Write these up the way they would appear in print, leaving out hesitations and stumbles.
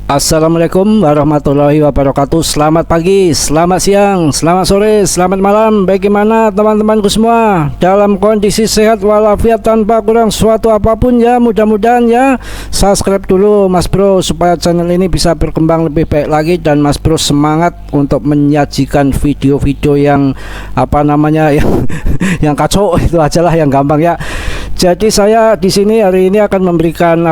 Assalamualaikum warahmatullahi wabarakatuh. Selamat pagi, selamat siang, selamat sore, selamat malam. Bagaimana teman-temanku semua? Dalam kondisi sehat walafiat tanpa kurang suatu apapun ya. Mudah-mudahan ya. Subscribe dulu Mas Bro supaya channel ini bisa berkembang lebih baik lagi. Dan Mas Bro semangat untuk menyajikan video-video yang yang kacau. Itu ajalah yang gampang ya. Jadi saya di sini hari ini akan memberikan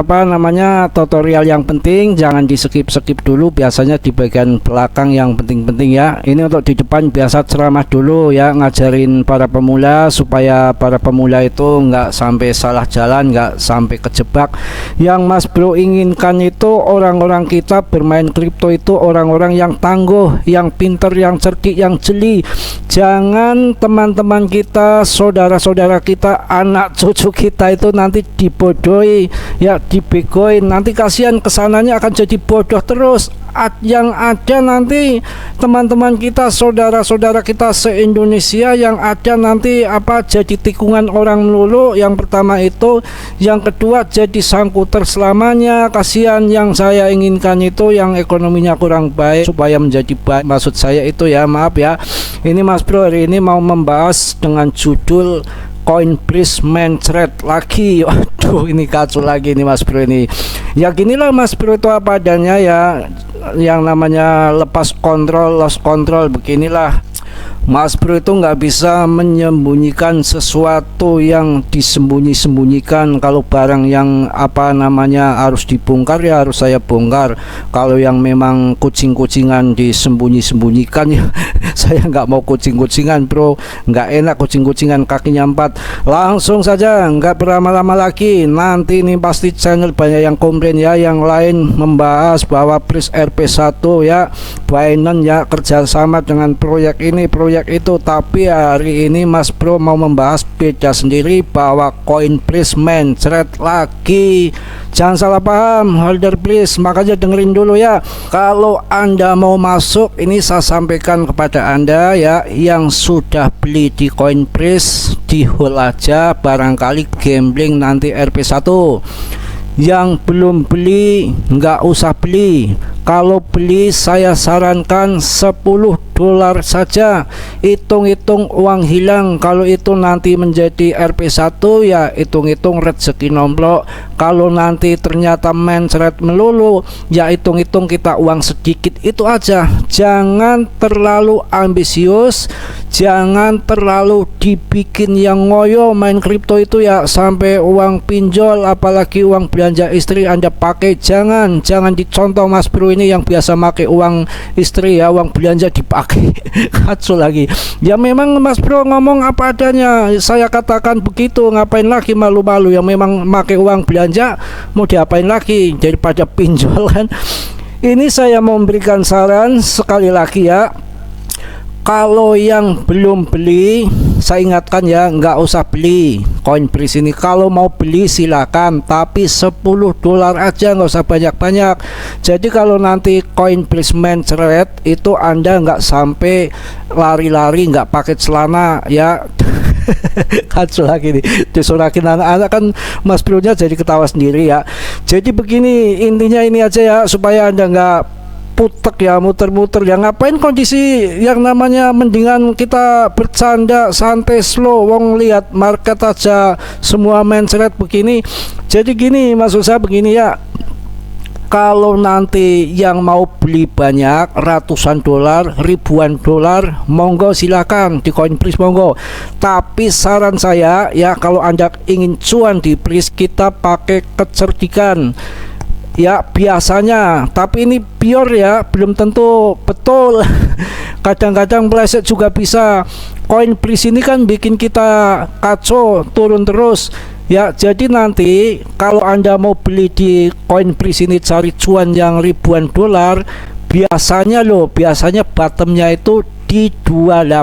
tutorial yang penting. Jangan di skip dulu, biasanya di bagian belakang yang penting-penting ya. Ini untuk di depan biasa ceramah dulu ya, ngajarin para pemula supaya para pemula itu nggak sampai salah jalan, nggak sampai kejebak. Yang Mas Bro inginkan itu orang-orang kita bermain kripto itu orang-orang yang tangguh, yang pinter, yang cerdik, yang jeli. Jangan teman-teman kita, saudara-saudara kita, anak cucu kita itu nanti dibodohi ya, dibegoin. Nanti kasihan kesananya akan jadi bodoh terus. Yang ada nanti teman-teman kita, saudara-saudara kita se-Indonesia yang ada nanti jadi tikungan orang melulu. Yang pertama itu, yang kedua jadi sangkuter selamanya. Kasihan. Yang saya inginkan itu yang ekonominya kurang baik supaya menjadi baik. Maksud saya itu ya, maaf ya. Ini Mas Bro hari ini mau membahas dengan judul Coinbase mencret lagi. Waduh, ini kacau lagi nih Mas Bro ini. Ya ginilah Mas Bro itu apa adanya ya. Yang namanya lepas kontrol, lost kontrol, beginilah. Mas Bro itu nggak bisa menyembunyikan sesuatu yang disembunyi-sembunyikan. Kalau barang yang harus dibongkar ya harus saya bongkar. Kalau yang memang kucing-kucingan disembunyi-sembunyikan ya saya nggak mau kucing-kucingan bro, nggak enak kucing-kucingan kakinya 4. Langsung saja, nggak berlama-lama lagi. Nanti ini pasti channel banyak yang komplain ya, yang lain membahas bahwa Pris RP1 ya, Binance ya kerjasama dengan proyek ini proyek itu. Tapi hari ini Mas Bro mau membahas beda sendiri, bahwa Coinbase mencret lagi. Jangan salah paham, holder please, makanya dengerin dulu ya. Kalau Anda mau masuk, ini saya sampaikan kepada Anda ya, yang sudah beli di Coinbase di hold aja, barangkali gambling nanti RP1. Yang belum beli nggak usah beli. Kalau beli saya sarankan $10 saja. Hitung-hitung uang hilang. Kalau itu nanti menjadi RP1 ya hitung-hitung rezeki nomplok. Kalau nanti ternyata mencret melulu ya hitung-hitung kita uang sedikit. Itu aja. Jangan terlalu ambisius, jangan terlalu dibikin yang ngoyo main kripto itu ya, sampai uang pinjol apalagi uang belanja istri Anda pakai. Jangan dicontoh Mas Bro ini yang biasa pakai uang istri ya, uang belanja dipakai. Kacau lagi ya. Memang Mas Bro ngomong apa adanya, saya katakan begitu. Ngapain lagi malu-malu, yang memang pakai uang belanja mau diapain lagi daripada pinjol kan. Ini saya mau memberikan saran sekali lagi ya. Kalau yang belum beli, saya ingatkan ya, nggak usah beli Coinbase ini. Kalau mau beli silakan, tapi $10 aja, nggak usah banyak-banyak. Jadi kalau nanti Coinbase mencret itu Anda nggak sampai lari-lari nggak pakai celana ya. Kacau lagi nih, disurakin anak-anak kan Mas Bro nya jadi ketawa sendiri ya. Jadi begini, intinya ini aja ya, supaya Anda nggak putek ya, muter-muter ya. Ngapain kondisi yang namanya, mendingan kita bercanda santai slow. Wong lihat market aja semua mencret begini. Jadi gini, maksud saya begini ya, kalau nanti yang mau beli banyak, ratusan dolar, ribuan dolar, monggo silakan di Coinbase monggo. Tapi saran saya ya, kalau Anda ingin cuan di Pris, kita pakai kecerdikan ya biasanya. Tapi ini pure ya, belum tentu betul. Kadang-kadang meleset juga bisa. Coinbase ini kan bikin kita kacau, turun terus ya. Jadi nanti kalau Anda mau beli di Coinbase ini, cari cuan yang ribuan dolar, biasanya bottomnya itu di 28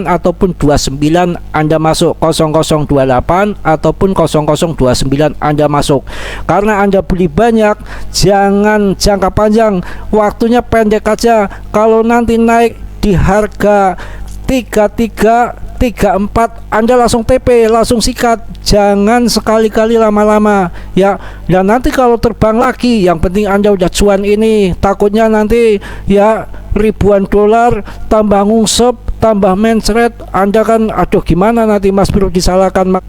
ataupun 29 Anda masuk, 0028 ataupun 0029 Anda masuk. Karena Anda beli banyak, jangan jangka panjang, waktunya pendek aja. Kalau nanti naik di harga 33 334, Anda langsung TP, langsung sikat, jangan sekali-kali lama-lama ya. Dan nanti kalau terbang lagi, yang penting Anda udah cuan ini, takutnya nanti ya ribuan dolar tambah ngungsep, tambah mencret, Anda kan aduh gimana nanti Mas Bro disalahkan.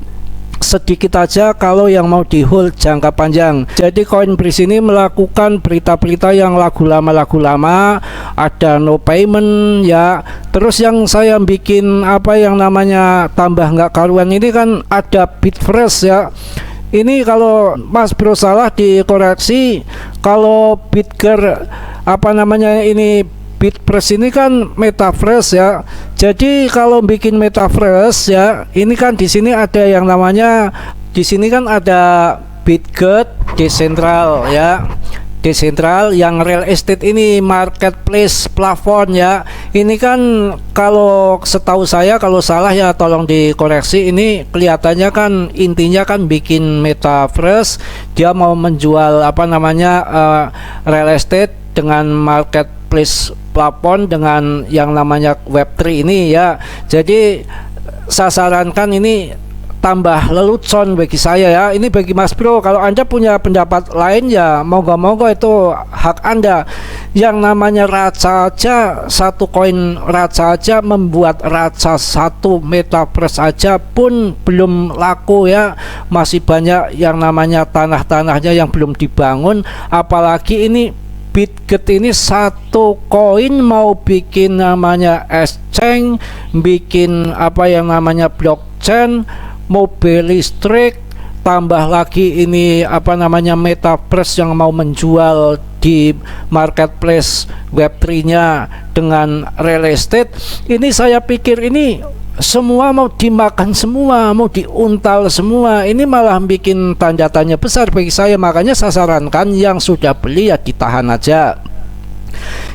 Sedikit aja kalau yang mau di hold jangka panjang. Jadi Coinbase ini melakukan berita-berita yang lagu lama, ada no payment ya. Terus yang saya bikin apa yang namanya tambah nggak karuan ini kan ada Bitfresh ya. Ini kalau Mas Bro salah dikoreksi. Kalau Bitger apa namanya ini Bitfresh ini kan Metafresh ya. Jadi kalau bikin Metafresh ya, ini kan di sini ada yang namanya, di sini kan ada Bitget Decentral ya. Decentral yang real estate ini marketplace plafon ya. Ini kan kalau setahu saya, kalau salah ya tolong dikoreksi. Ini kelihatannya kan intinya kan bikin Metafresh, dia mau menjual apa namanya real estate dengan marketplace plafon dengan yang namanya Web3 ini ya. Jadi saya sarankan ini tambah lelucon bagi saya ya. Ini bagi Mas Bro, kalau Anda punya pendapat lain ya monggo-monggo, itu hak Anda. Yang namanya raca aja, satu koin raca aja, membuat raca satu Metafresh aja pun belum laku ya. Masih banyak yang namanya tanah-tanahnya yang belum dibangun, apalagi ini Bitget ini satu koin mau bikin namanya exchange, bikin apa yang namanya blockchain, mobil listrik, tambah lagi ini apa namanya Metafresh yang mau menjual di marketplace Web3-nya dengan real estate. Ini saya pikir ini semua mau dimakan semua, mau diuntal semua. Ini malah bikin tanda tanya besar bagi saya. Makanya saya sarankan yang sudah beli ya ditahan aja.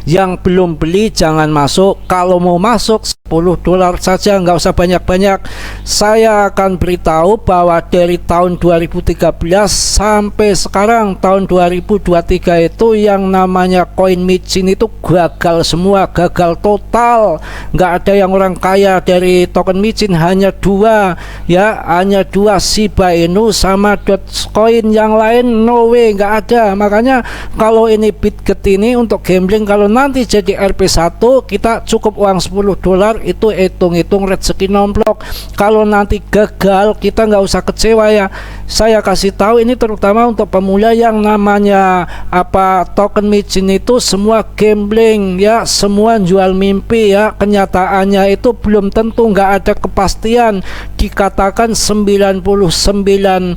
Yang belum beli jangan masuk. Kalau mau masuk $10 saja, nggak usah banyak-banyak. Saya akan beritahu bahwa dari tahun 2013 sampai sekarang tahun 2023 itu yang namanya koin micin itu gagal semua, gagal total. Nggak ada yang orang kaya dari token micin, hanya dua ya, hanya dua, Shiba Inu sama Dogecoin. Yang lain no way, nggak ada. Makanya kalau ini Bitget ini untuk gambling, kalau nanti jadi RP1 kita cukup uang $10, itu hitung-hitung rezeki nomplok. Kalau nanti gagal kita nggak usah kecewa ya. Saya kasih tahu ini terutama untuk pemula, yang namanya apa token micin itu semua gambling ya, semua jual mimpi ya. Kenyataannya itu belum tentu, nggak ada kepastian. Dikatakan 99%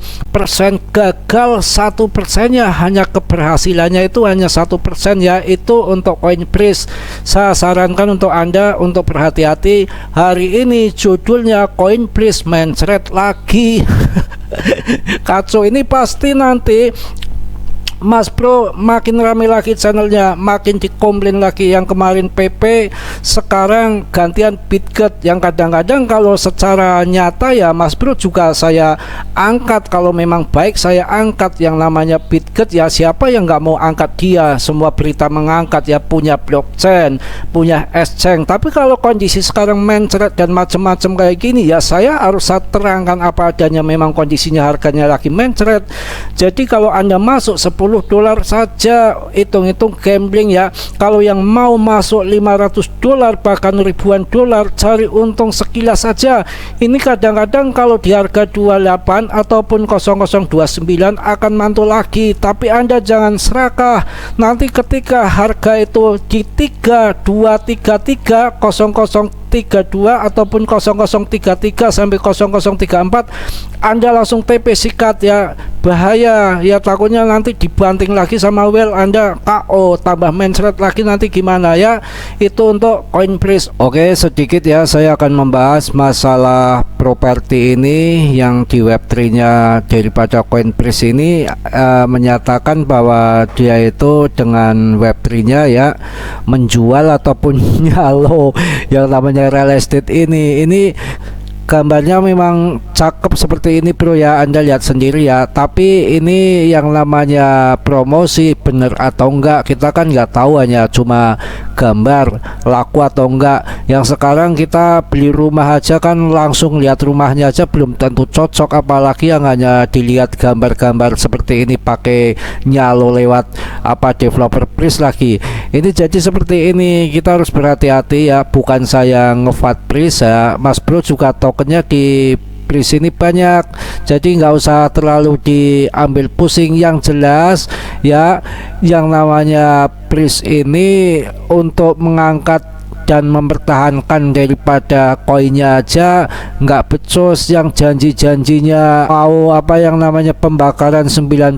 gagal, 1%-nya hanya keberhasilannya itu hanya 1% ya. Itu untuk Coinbase. Saya sarankan untuk Anda untuk berhati-hati. Hari ini judulnya Coinbase mencret lagi. Kacau ini, pasti nanti Mas Bro makin rame lagi channelnya, makin dikomplain lagi. Yang kemarin PP, sekarang gantian Bitget. Yang kadang-kadang kalau secara nyata ya Mas Bro juga saya angkat, kalau memang baik saya angkat. Yang namanya Bitget ya, siapa yang nggak mau angkat dia? Semua berita mengangkat ya, punya blockchain, punya exchange. Tapi kalau kondisi sekarang mencret dan macam-macam kayak gini ya, saya harus terangkan apa adanya. Memang kondisinya harganya lagi mencret. Jadi kalau Anda masuk $10 saja, hitung-hitung gambling ya. Kalau yang mau masuk $500 bahkan ribuan dolar, cari untung sekilas saja. Ini kadang-kadang kalau di harga 28 ataupun 0029 akan mantul lagi. Tapi Anda jangan serakah. Nanti ketika harga itu di 3233 0032 ataupun 0033 sampai 0034, Anda langsung TP sikat ya. Bahaya ya, takutnya nanti dibanting lagi sama whale, Anda KO, tambah mencret lagi, nanti gimana ya. Itu untuk Coinbase. Oke, sedikit ya saya akan membahas masalah properti ini yang di Web3-nya daripada Coinbase ini. Menyatakan bahwa dia itu dengan Web3-nya ya menjual ataupun nyalo yang namanya real estate ini gambarnya memang cakep seperti ini bro ya, Anda lihat sendiri ya. Tapi ini yang namanya promosi bener atau enggak kita kan nggak tahu, hanya cuma gambar laku atau enggak. Yang sekarang kita beli rumah aja kan langsung lihat rumahnya aja belum tentu cocok, apalagi yang hanya dilihat gambar-gambar seperti ini pakai nyalo lewat apa developer Pris lagi. Ini jadi seperti ini, kita harus berhati-hati ya. Bukan saya ngevat Pris ya, Mas Bro juga tokennya di Pris ini banyak, jadi nggak usah terlalu diambil pusing. Yang jelas ya, yang namanya Pris ini untuk mengangkat dan mempertahankan daripada koinnya aja nggak becus. Yang janji-janjinya mau apa yang namanya pembakaran 99%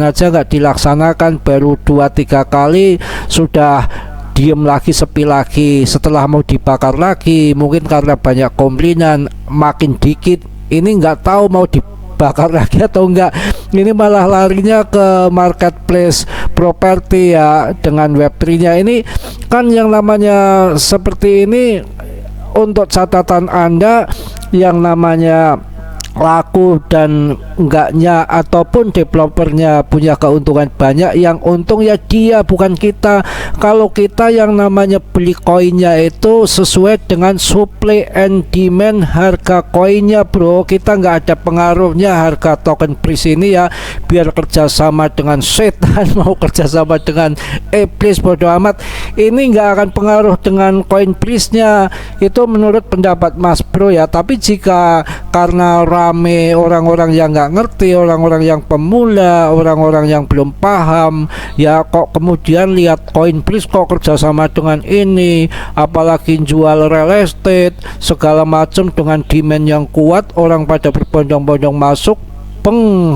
aja nggak dilaksanakan, baru 2-3 kali sudah diem lagi, sepi lagi. Setelah mau dibakar lagi, mungkin karena banyak komplainan makin dikit, ini nggak tahu mau dibakar lagi atau enggak. Ini malah larinya ke marketplace properti ya, dengan web3-nya. Ini kan yang namanya seperti ini, untuk catatan Anda, yang namanya laku dan enggaknya ataupun developernya punya keuntungan banyak, yang untung ya dia bukan kita. Kalau kita yang namanya beli koinnya itu sesuai dengan supply and demand harga koinnya bro, kita nggak ada pengaruhnya harga token Pris ini ya. Biar kerjasama dengan setan mau kerjasama dengan iblis bodo amat, ini nggak akan pengaruh dengan koin Prisnya. Itu menurut pendapat Mas Bro ya. Tapi jika karena rame orang-orang yang nggak ngerti, orang-orang yang pemula, orang-orang yang belum paham ya, kok kemudian lihat koin Pris kok kerjasama dengan ini, apalagi jual real estate segala macam dengan demand yang kuat, orang pada berbondong-bondong masuk,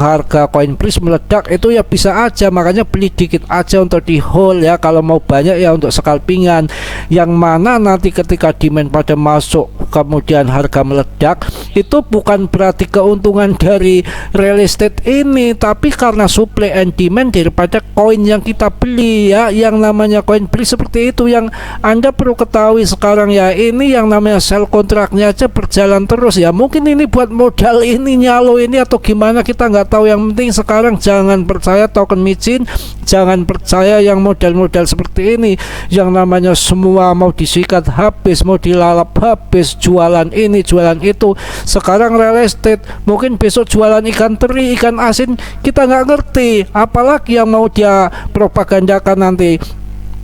harga koin Pris meledak, itu ya bisa aja. Makanya beli dikit aja untuk di hold ya, kalau mau banyak ya untuk scalpingan. Yang mana nanti ketika demand pada masuk kemudian harga meledak, itu bukan berarti keuntungan dari real estate ini, tapi karena supply and demand daripada koin yang kita beli ya. Yang namanya koin Pris seperti itu yang Anda perlu ketahui sekarang ya. Ini yang namanya sell kontraknya aja berjalan terus ya. Mungkin ini buat modal ini nyalo ini atau gimana, kita nggak tahu. Yang penting sekarang jangan percaya token micin, jangan percaya yang modal-modal seperti ini, yang namanya semua mau disikat habis, mau dilalap habis, jualan ini jualan itu. Sekarang real estate, mungkin besok jualan ikan teri, ikan asin, kita nggak ngerti. Apalagi yang mau dia propagandakan nanti.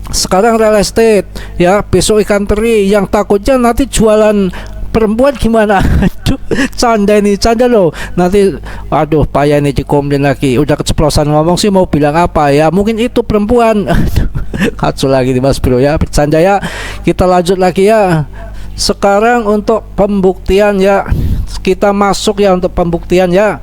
Sekarang real estate ya, besok ikan teri, yang takutnya nanti jualan perempuan gimana? Aduh, canda ini, canda loh. Nanti aduh payah ini dikomplain lagi. Udah keceplosan ngomong sih mau bilang apa ya, mungkin itu perempuan. Kacau lagi nih Mas Bro ya, bercanda ya. Kita lanjut lagi ya. Sekarang untuk pembuktian ya, kita masuk ya untuk pembuktian ya,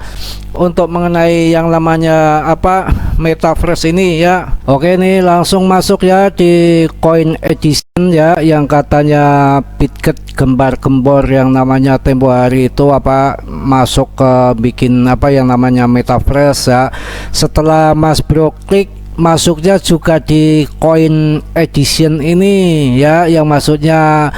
untuk mengenai yang namanya apa metaverse ini ya. Oke nih langsung masuk ya di coin edition ya, yang katanya Bitget gembar-gembor yang namanya tempo hari itu apa masuk ke bikin apa yang namanya metaverse ya. Setelah Mas Bro klik, masuknya juga di coin edition ini ya, yang maksudnya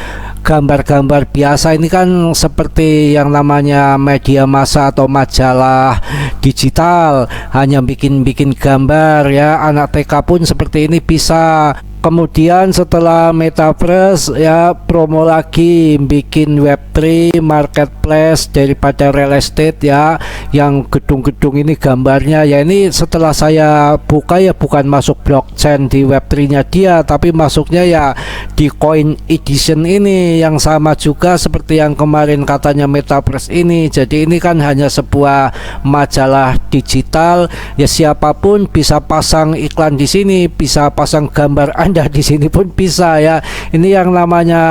gambar-gambar biasa. Ini kan seperti yang namanya media massa atau majalah digital, hanya bikin-bikin gambar ya. Anak TK pun seperti ini bisa. Kemudian setelah metaverse ya, promo lagi bikin web3 marketplace daripada real estate ya, yang gedung-gedung ini gambarnya ya. Ini setelah saya buka ya, bukan masuk blockchain di web3 nya dia, tapi masuknya ya di coin edition ini, yang sama juga seperti yang kemarin katanya metaverse ini. Jadi ini kan hanya sebuah majalah digital ya, siapapun bisa pasang iklan di sini, bisa pasang gambar Anda di sini pun bisa ya. Ini yang namanya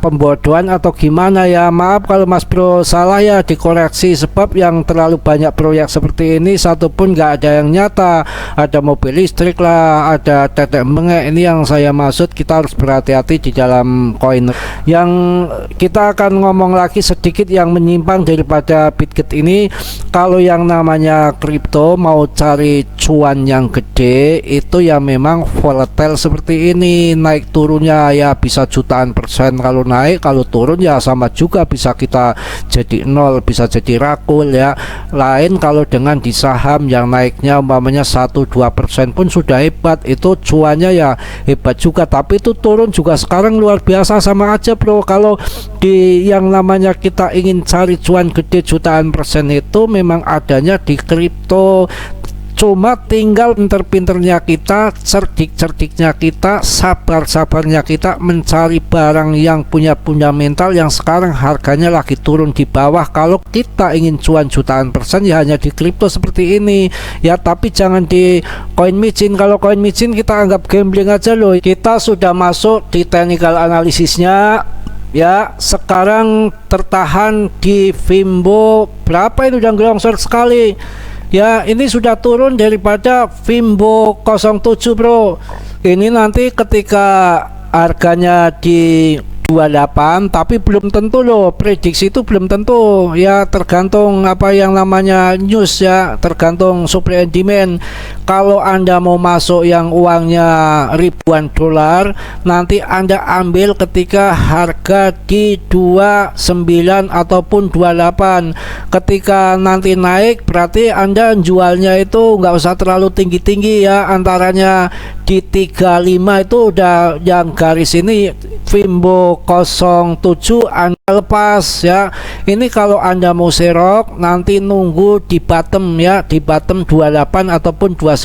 pembodohan atau gimana ya. Maaf kalau Mas Bro salah ya, dikoreksi. Sebab yang terlalu banyak proyek seperti ini satupun nggak ada yang nyata. Ada mobil listrik lah, ada tetek bengek. Ini yang saya maksud, kita harus berhati-hati hati-hati di dalam koin. Yang kita akan ngomong lagi sedikit yang menyimpang daripada Bitget ini. Kalau yang namanya kripto mau cari cuan yang gede itu ya memang volatile seperti ini, naik turunnya ya bisa jutaan persen kalau naik, kalau turun ya sama juga, bisa kita jadi nol, bisa jadi rakul ya. Lain kalau dengan di saham yang naiknya umpamanya 1-2% pun sudah hebat, itu cuannya ya hebat juga. Tapi itu turun juga sekarang luar biasa, sama aja bro. Kalau di yang namanya kita ingin cari cuan gede jutaan persen itu memang adanya di kripto. Cuma tinggal pinter-pinternya kita, cerdik-cerdiknya kita, sabar-sabarnya kita mencari barang yang punya fundamental yang sekarang harganya lagi turun di bawah. Kalau kita ingin cuan jutaan persen ya hanya di kripto seperti ini ya, tapi jangan di koin micin. Kalau koin micin kita anggap gambling aja loh. Kita sudah masuk di technical analisisnya ya, sekarang tertahan di Fimbo berapa itu, udah gelongsor sekali ya. Ini sudah turun daripada Fimbo 07 bro. Ini nanti ketika harganya di 28, tapi belum tentu loh, prediksi itu belum tentu ya, tergantung apa yang namanya news ya, tergantung supply and demand. Kalau Anda mau masuk yang uangnya ribuan dolar, nanti Anda ambil ketika harga di 29 ataupun 28. Ketika nanti naik berarti Anda jualnya itu nggak usah terlalu tinggi-tinggi ya, antaranya di 35 itu udah yang garis ini Fimbo 07 Anda lepas ya. Ini kalau Anda mau serok nanti nunggu di bottom ya, di bottom 28 ataupun 29.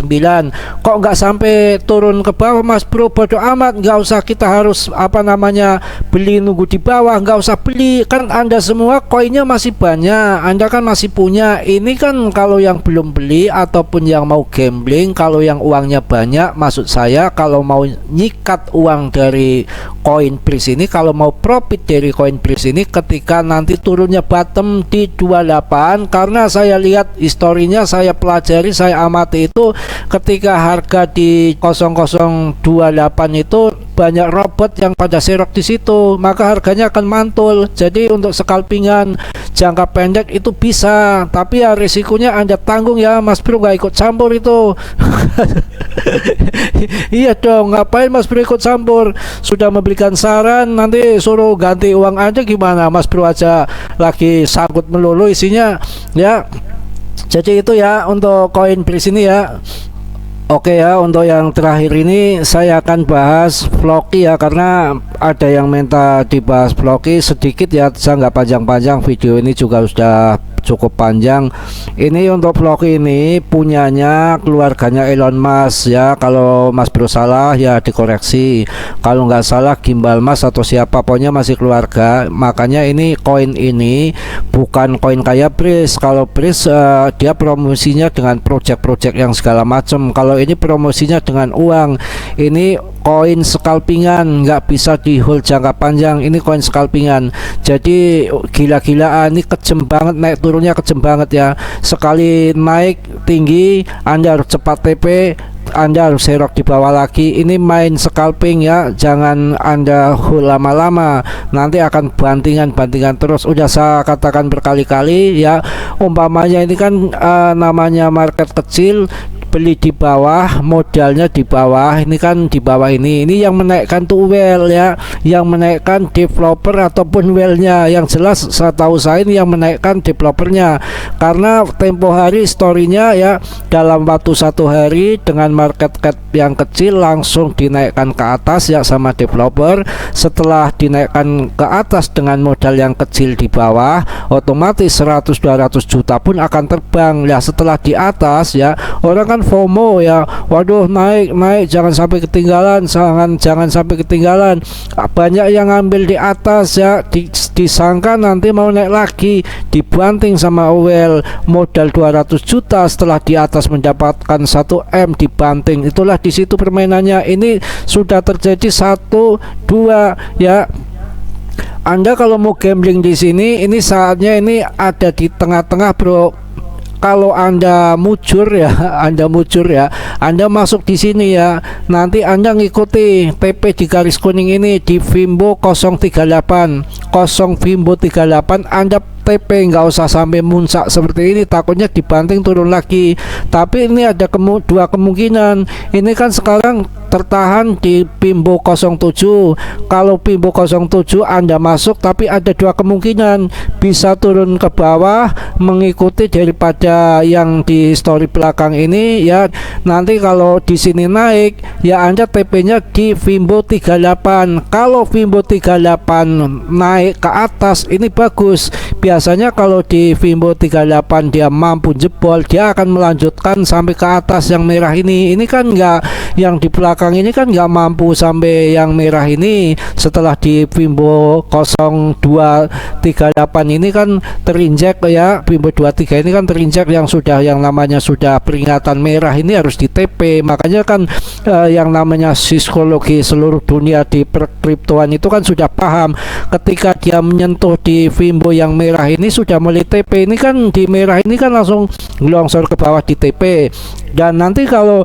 Kok nggak sampai turun ke bawah mas bro? Bodoh amat, nggak usah kita harus apa namanya beli nunggu di bawah, nggak usah beli, kan Anda semua koinnya masih banyak, Anda kan masih punya. Ini kan kalau yang belum beli ataupun yang mau gambling, kalau yang uangnya banyak, maksud saya kalau mau nyikat uang dari koin Breeze ini, kalau mau profit dari koin Breeze ini ketika nanti turunnya bottom di 28, karena saya lihat historinya, saya pelajari, saya amati itu ketika harga di 0028 itu banyak robot yang pada serok di situ, maka harganya akan mantul. Jadi untuk scalpingan jangka pendek itu bisa, tapi ya risikonya Anda tanggung ya mas bro, nggak ikut campur itu. Iya dong, ngapain mas bro ikut campur? Sudah memberikan saran, nanti suruh ganti uang aja gimana mas bro, aja lagi sangkut melulu isinya ya. Jadi itu ya untuk koin Breeze ini ya. Oke ya, untuk yang terakhir ini saya akan bahas Floki ya, karena ada yang minta dibahas Floki sedikit ya. Saya nggak panjang-panjang, video ini juga sudah cukup panjang. Ini untuk Floki ini punyanya keluarganya Elon Musk ya. Kalau Mas Bro salah ya dikoreksi, kalau nggak salah Gimbal Mas atau siapa, pokoknya masih keluarga. Makanya ini koin ini bukan koin kayak Breeze. Kalau Breeze dia promosinya dengan project-project yang segala macam. Kalau ini promosinya dengan uang. Ini koin scalpingan, nggak bisa di hold jangka panjang. Ini koin scalpingan, jadi gila-gilaan, ini kejem banget, naik turunnya kejem banget ya. Sekali naik tinggi Anda harus cepat TP, Anda harus serok di bawah lagi. Ini main scalping ya, jangan Anda hold lama-lama, nanti akan bantingan terus. Udah saya katakan berkali-kali ya, umpamanya ini kan namanya market kecil, beli di bawah, modalnya di bawah, ini kan di bawah ini yang menaikkan tuh well ya, yang menaikkan developer ataupun wellnya. Yang jelas saya tahu saya ini yang menaikkan developernya, karena tempo hari storynya ya, dalam waktu 1 hari dengan market cap yang kecil langsung dinaikkan ke atas ya sama developer. Setelah dinaikkan ke atas dengan modal yang kecil di bawah, otomatis 100-200 juta pun akan terbang ya. Setelah di atas ya, orang kan FOMO ya, waduh naik jangan sampai ketinggalan, jangan sampai ketinggalan. Banyak yang ngambil di atas ya, disangka nanti mau naik lagi, dibanting sama well, modal 200 juta setelah di atas mendapatkan 1M dibanting. Itulah di situ permainannya. Ini sudah terjadi 1, 2 ya. Anda kalau mau gambling di sini, ini saatnya ini ada di tengah-tengah bro. Kalau Anda mujur ya, Anda masuk di sini ya. nanti Anda ngikuti TP di garis kuning ini di Vimbo 038 Vimbo 38, Anda TP, nggak usah sampai muncak seperti ini, takutnya dibanting turun lagi. Tapi ini ada dua kemungkinan. Ini kan sekarang tertahan di Vimbo 07. Kalau Vimbo 07 Anda masuk, tapi ada dua kemungkinan, bisa turun ke bawah mengikuti daripada yang di story belakang ini ya. Nanti kalau di sini naik ya, Anda TP-nya di Vimbo 38. Kalau Vimbo 38 naik ke atas, ini bagus. Biasanya kalau di Vimbo 38 dia mampu jebol, dia akan melanjutkan sampai ke atas yang merah ini. Ini kan enggak, yang di belakang ini kan nggak mampu sampai yang merah ini. Setelah di Vimbo 0238 ini kan terinjek ya, Vimbo 23 ini kan terinjek yang sudah, yang namanya sudah peringatan merah ini harus di TP. Makanya kan yang namanya psikologi seluruh dunia di perkriptoan itu kan sudah paham, ketika dia menyentuh di Vimbo yang merah ini sudah mulai TP. Ini kan di merah ini kan langsung longsor ke bawah di TP. Dan nanti kalau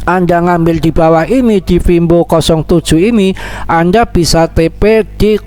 Anda ngambil di bawah ini di Vimbo 07 ini, Anda bisa TP di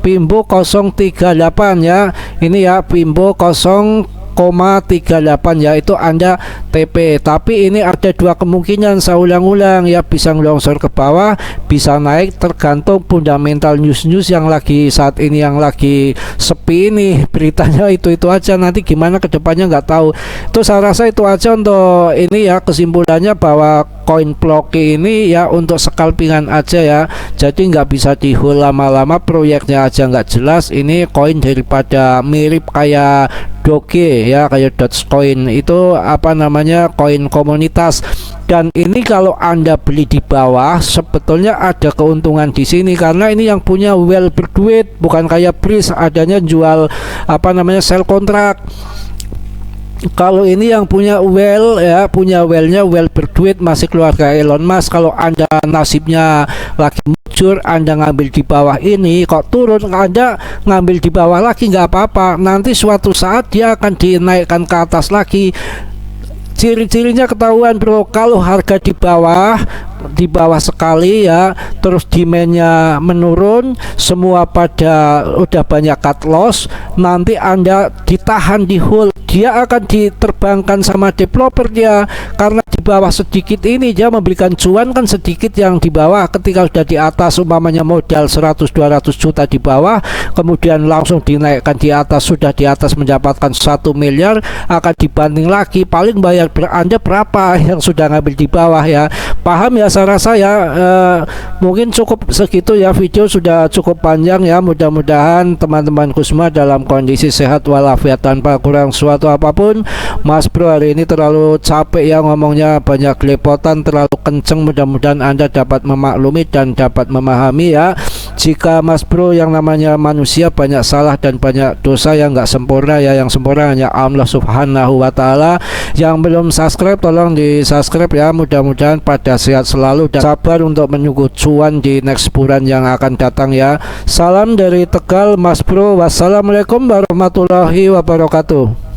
Vimbo 038 ya. Ini ya Vimbo 0,38 ya, itu Anda TP. Tapi ini ada dua kemungkinan, saya ulang-ulang ya, bisa ngelongsor ke bawah, bisa naik, tergantung fundamental news yang lagi saat ini, yang lagi sepi ini beritanya. Itu aja, nanti gimana kedepannya nggak tahu. Itu saya rasa itu aja untuk ini ya, kesimpulannya bahwa koin Ploki ini ya untuk scalpingan aja ya, jadi nggak bisa di hold lama-lama, proyeknya aja nggak jelas. Ini koin daripada mirip kayak Doge ya, kayak Dogecoin, itu apa namanya, koin komunitas. Dan ini kalau Anda beli di bawah sebetulnya ada keuntungan di sini, karena ini yang punya well berduit, bukan kayak Breeze adanya jual apa namanya, sell kontrak. Kalau ini yang punya well ya, punya wellnya, well berduit, masih keluarga Elon Musk. Kalau Anda nasibnya lagi mujur, Anda ngambil di bawah ini kok turun, Anda ngambil di bawah lagi nggak apa-apa, nanti suatu saat dia akan dinaikkan ke atas lagi. Ciri-cirinya ketahuan bro, kalau harga di bawah sekali ya, terus demandnya menurun, semua pada udah banyak cut loss, nanti Anda ditahan di hold, dia akan diterbangkan sama developer dia, karena di bawah sedikit ini dia memberikan cuan kan sedikit yang di bawah. Ketika sudah di atas, umpamanya modal 100-200 juta di bawah, kemudian langsung dinaikkan di atas, sudah di atas mendapatkan 1 miliar, akan dibanding lagi, paling bayar Anda berapa yang sudah ngambil di bawah ya. Paham ya? Saya rasa ya mungkin cukup segitu ya, video sudah cukup panjang ya. Mudah-mudahan teman-temanku semua dalam kondisi sehat walafiat tanpa kurang suatu apapun. Mas Bro hari ini terlalu capek ya ngomongnya, banyak lepotan, terlalu kenceng. Mudah-mudahan Anda dapat memaklumi dan dapat memahami ya. Jika Mas Bro yang namanya manusia banyak salah dan banyak dosa, yang nggak sempurna ya, yang sempurna hanya Allah Subhanahu wa Ta'ala. Yang belum subscribe tolong di subscribe ya. Mudah-mudahan pada sehat selalu dan sabar untuk menunggu cuan di next bulan yang akan datang ya. Salam dari Tegal Mas Bro, wassalamualaikum warahmatullahi wabarakatuh.